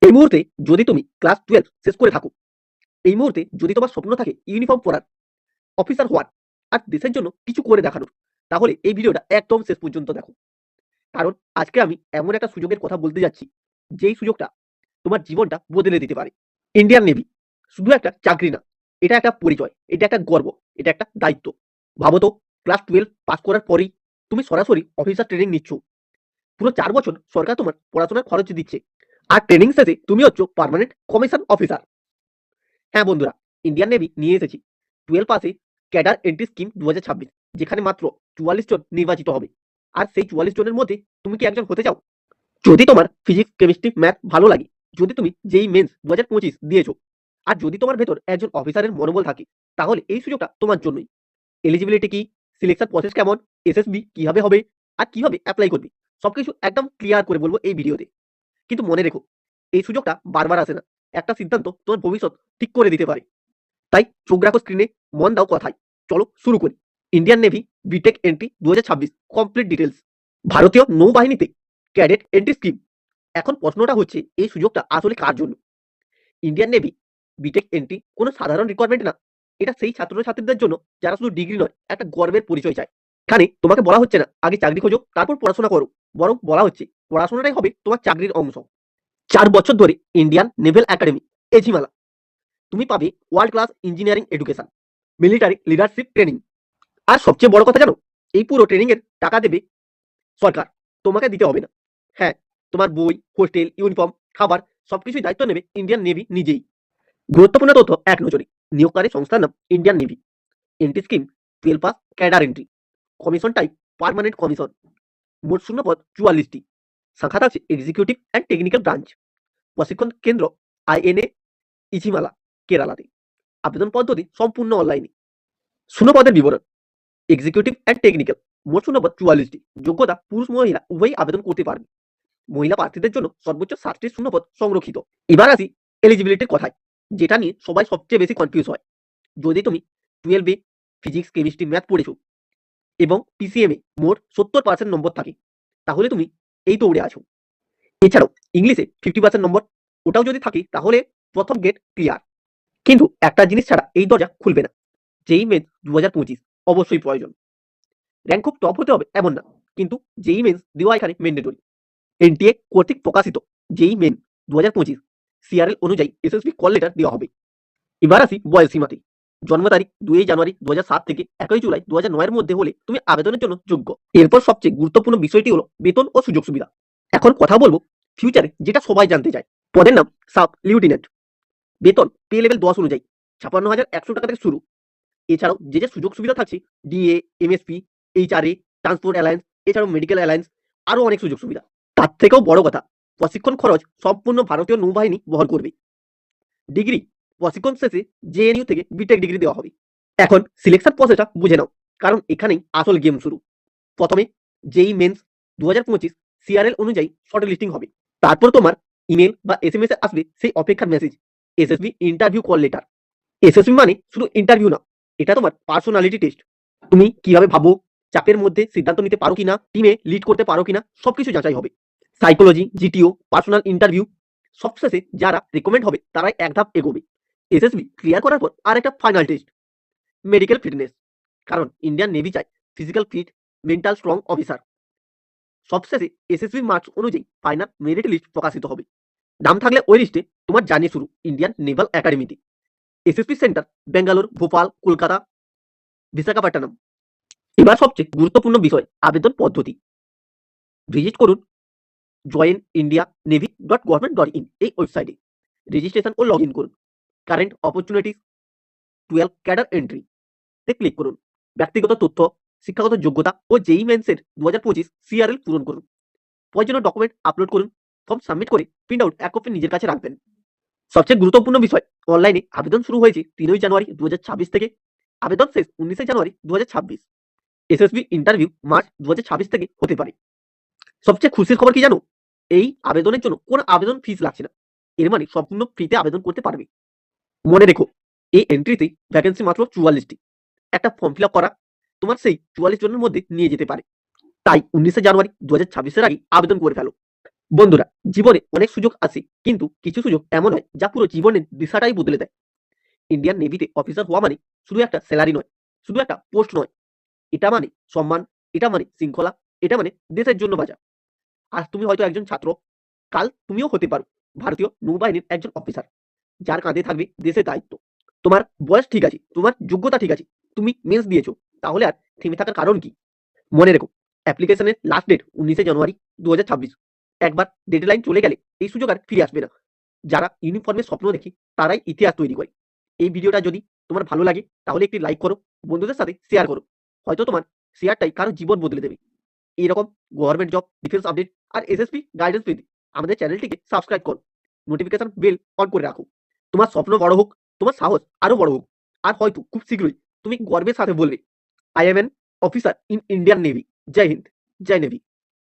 এই মুহূর্তে যদি তুমি ক্লাস 12 শেষ করে থাকো, এই মুহূর্তে যদি তোমার স্বপ্ন থাকে ইউনিফর্ম পরার, অফিসার হওয়ার আর দেশের জন্য কিছু করে দেখানোর, তাহলে এই ভিডিওটা একদম শেষ পর্যন্ত দেখো। কারণ আজকে আমি এমন একটা সুযোগের কথা বলতে যাচ্ছি, যেই সুযোগটা তোমার জীবনটা বদলে দিতে পারে। ইন্ডিয়ান নেভি শুধু একটা চাকরি না, এটা একটা পরিচয়, এটা একটা গর্ব, এটা একটা দায়িত্ব। ভাবো তো, ক্লাস 12 পাস করার পরেই তুমি সরাসরি অফিসার ট্রেনিং নিচ্ছ। পুরো 4 বছর সরকার তোমার পড়াশোনার খরচ দিচ্ছে, আর ট্রেনিং শেষে তুমি হচ্ছ পার্মানেন্ট কমিশন অফিসার। হ্যাঁ বন্ধুরা, ইন্ডিয়ান নেভি নিয়ে এসেছি 12 পাসে ক্যাডার এন্ট্রি স্কিম 2026, যেখানে মাত্র 44 জন নির্বাচিত হবে। আর সেই 44 জনের মধ্যে তুমি কি একজন হতে চাও? যদি তোমার ফিজিক্স, কেমিস্ট্রি, ম্যাথ ভালো লাগে, যদি তুমি যেই মেন্স 2025 দিয়েছো, আর যদি তোমার ভেতর একজন অফিসারের মনোবল থাকে, তাহলে এই সুযোগটা তোমার জন্যই। এলিজিবিলিটি কি, সিলেকশন প্রসেস কেমন, এসএসবি কিভাবে হবে, আর কিভাবে অ্যাপ্লাই করবি, সবকিছু একদম ক্লিয়ার করে বলবো এই ভিডিওতে। কিন্তু মনে রেখো, এই সুযোগটা বারবার আসে না। একটা সিদ্ধান্ত তোমার ভবিষ্যৎ ঠিক করে দিতে পারে। তাই চোখ রাখো স্ক্রিনে, মন দাও কথায়। চলো শুরু করি। Indian navy BTech entry 2026 complete details. ভারতীয় নৌবাহিনীতে ক্যাডেট এন্ট্রি স্কিম। এখন প্রশ্নটা হচ্ছে, এই সুযোগটা আসলে কার জন্য? ইন্ডিয়ান নেভি বিটেক এন্ট্রি কোনো সাধারণ রিকোয়ারমেন্ট না। এটা সেই ছাত্রছাত্রীদের জন্য যারা শুধু ডিগ্রি নয়, একটা গর্বের পরিচয় চায়। এখানে তোমাকে বলা হচ্ছে না আগে চাকরি খোঁজো তারপর পড়াশোনা করো, বরং বলা হচ্ছে পড়াশোনাটাই হবে তোমার চাকরির অংশ। 4 বছর ধরে ইন্ডিয়ান নেভেল একাডেমি, এঝিমালা, তুমি পাবে world class engineering education, military leadership training. আর সবচেয়ে বড় কথা জানো, এই পুরো ট্রেনিং এর টাকা দেবে সরকার, তোমাকে দিতে হবে না। হ্যাঁ, তোমার বই, হোস্টেল, ইউনিফর্ম, খাবার সবকিছুই দায়িত্ব নেবে ইন্ডিয়ান নেভি নিজেই। গুরুত্বপূর্ণ তথ্য এক নজরে। নিয়োগকারী সংস্থার নাম Indian navy. Entry scheme 12 pass cadre entry. Commission type permanent commission. মোট শূন্যপদ 44টি। শাখা থাকছে এক্সিকিউটিভ অ্যান্ড টেকনিক্যাল ব্রাঞ্চ। প্রশিক্ষণ কেন্দ্র আইএনএ ইঝিমালা, কেরালাতে। আবেদন পদ্ধতি সম্পূর্ণ অনলাইনে। শূন্যপদের বিবরণ। এক্সিকিউটিভ অ্যান্ড টেকনিক্যাল, মোট শূন্যপদ 44টি। যোগ্যতা পুরুষ মহিলা উভয়ই আবেদন করতে পারবে। মহিলা প্রার্থীদের জন্য সর্বোচ্চ 60টি শূন্যপদ সংরক্ষিত। এবার আসি এলিজিবিলিটির কথায়, যেটা নিয়ে সবাই সবচেয়ে বেশি কনফিউজ হয়। যদি তুমি 12 ফিজিক্স, কেমিস্ট্রি, ম্যাথ পড়েছো এবং পিসিএমে মোট 70% নম্বর থাকে, তাহলে তুমি এই দৌড়ে আছো। এছাড়াও ইংলিশে 50% নম্বর, ওটাও যদি থাকে তাহলে প্রথম গেট ক্লিয়ার। কিন্তু একটা জিনিস ছাড়া এই দরজা খুলবে না, যেই মেন্স 2025 অবশ্যই প্রয়োজন। র্যাঙ্ক খুব টপ হতে হবে এমন না, কিন্তু যেই মেন্স দেওয়া এখানে ম্যান্ডেটরি। এনটিএ কর্তৃক প্রকাশিত যেই মেন 2025 সিআরএল অনুযায়ী এসএসবি কল লেটার দেওয়া হবে। এবার আসি বয়স সীমাতে। জন্ম তারিখ 2 জানুয়ারি 2007 থেকে 1 জুলাই 2009 এর মধ্যে হলে তুমি আবেদনের জন্য যোগ্য। এরপর সবচেয়ে গুরুত্বপূর্ণ বিষয়টি হলো বেতন ও সুযোগ সুবিধা। এখন কথা বলবো ফিউচারে যেটা সবাই জানতে চায়। পদের নাম সাব লিউটেন্যান্ট। বেতন পে লেভেল 10 অনুযায়ী 56,100 টাকা থেকে শুরু। এছাড়াও যে যে সুযোগ সুবিধা থাকছে, DA, MSP, HRA, transport alliance, এছাড়াও মেডিকেল অ্যালায়েন্স, আরও অনেক সুযোগ সুবিধা। তার থেকেও বড় কথা, প্রশিক্ষণ খরচ সম্পূর্ণ ভারতীয় নৌবাহিনী বহন করবে। ডিগ্রি, প্রশিক্ষণ শেষে জেএনইউ থেকে বিটেক ডিগ্রি দেওয়া হবে। এখন সিলেকশন প্রসেসটা বুঝে নাও, কারণ এখানেই আসল গেম শুরু। প্রথমে যেই মেন্স 2025 সিআরএল অনুযায়ী শর্ট লিস্টিং হবে। তারপর তোমার ইমেল বা এসএমএস এ আসবে সেই অপেক্ষার message, SSB interview call letter. SSB মানে শুধু ইন্টারভিউ না, এটা তোমার পার্সোনালিটি টেস্ট। তুমি কিভাবে ভাবো, চাপের মধ্যে সিদ্ধান্ত নিতে পারো কিনা, টিমে লিড করতে পারো কিনা, সবকিছু যাচাই হবে। সাইকোলজি, জিটিও, পার্সোনাল ইন্টারভিউ, সবশেষে যারা রেকমেন্ড হবে তারাই এক ধাপ এগোবে। এসএসবি ক্লিয়ার করার পর আর একটা ফাইনাল টেস্ট, মেডিকেল ফিটনেস। কারণ ইন্ডিয়ান নেভি চায় physical fit, mental strong officer. সবশেষে এসএসবি মার্কস অনুযায়ী ফাইনাল মেরিট লিস্ট প্রকাশিত হবে। নাম থাকলে ওই লিস্টে তোমার জার্নি শুরু ইন্ডিয়ান নেভাল একাডেমিতে। SSP centre Bangalore, Bhopal, Kolkata, Visakhapatnam. এবার সবচেয়ে গুরুত্বপূর্ণ বিষয়, আবেদন পদ্ধতি। ভিজিট করুন joinindianavy.government.in এই ওয়েবসাইটে। রেজিস্ট্রেশন ও লগ ইন করুন। কারেন্ট অপরচুনিটিস 12 ক্যাডার এন্ট্রি তে ক্লিক করুন। ব্যক্তিগত তথ্য, শিক্ষাগত যোগ্যতা ও জেই মেন্সের 2025 সিআরএল পূরণ করুন। প্রয়োজনীয় ডকুমেন্ট আপলোড করুন। ফর্ম সাবমিট করে প্রিন্ট আউট 1 কপি নিজের কাছে রাখবেন। সবচেয়ে গুরুত্বপূর্ণ বিষয়, অনলাইনে আবেদন শুরু হয়েছে 3 জানুয়ারি 2026 থেকে। আবেদন শেষ 19 জানুয়ারি 2026। এসএসবি ইন্টারভিউ মার্চ 2026 থেকে হতে পারে। সবচেয়ে খুশির খবর কি জানো? এই আবেদনের জন্য কোনো আবেদন ফিস লাগছে না। এর মানে সম্পূর্ণ ফ্রিতে আবেদন করতে পারবে। মনে রেখো, এই এন্ট্রিতে ভ্যাকেন্সি মাত্র 44টি। একটা ফর্ম ফিল আপ করা তোমার সেই 44 জনের মধ্যে নিয়ে যেতে পারে। তাই 19 জানুয়ারি 2026 এর আগে আবেদন করে ফেলো। বন্ধুরা, জীবনে অনেক সুযোগ আসে, কিন্তু কিছু সুযোগ এমন হয় যা পুরো জীবনের দিশাটাই বদলে দেয়। ইন্ডিয়ান নেভিতে অফিসার হওয়া মানে শুধু একটা স্যালারি নয়, শুধু একটা পোস্ট নয়। এটা মানে সম্মান, এটা মানে শৃঙ্খলা, এটা মানে দেশের জন্য বাঁচা। আজ তুমি হয়তো একজন ছাত্র, কাল তুমিও হতে পারো ভারতীয় নৌবাহিনীর একজন অফিসার, যার কাঁধে থাকবে দেশের দায়িত্ব। তোমার বয়স ঠিক আছে, তোমার যোগ্যতা ঠিক আছে, তুমি মেন্স দিয়েছো, তাহলে আর থেমে থাকার কারণ কি? মনে রেখো, অ্যাপ্লিকেশনের লাস্ট ডেট 19 জানুয়ারি 2026। একবার ডেডলাইন চলে গেলে এই সুযোগ আর ফিরে আসবে না। যারা ইউনিফর্মের স্বপ্ন দেখে তারাই ইতিহাস তৈরি করে। এই ভিডিওটা যদি তোমার ভালো লাগে তাহলে একটি লাইক করো, বন্ধুদের সাথে শেয়ার করো। হয়তো তোমার শেয়ারটাই কারো জীবন বদলে দেবে। এইরকম গভর্নমেন্ট জব, ডিফেন্স আপডেট আর এসএসপি গাইডেন্স পেতে আমাদের চ্যানেলটিকে সাবস্ক্রাইব করো, নোটিফিকেশন বেল অন করে রাখো। তোমার স্বপ্ন বড় হোক, তোমার সাহস আরো বড় হোক, আর হয়তো খুব শীঘ্রই তুমি গর্বের সাথে বলবে, I am an officer in Indian navy. জয় হিন্দ, জয় নেভি।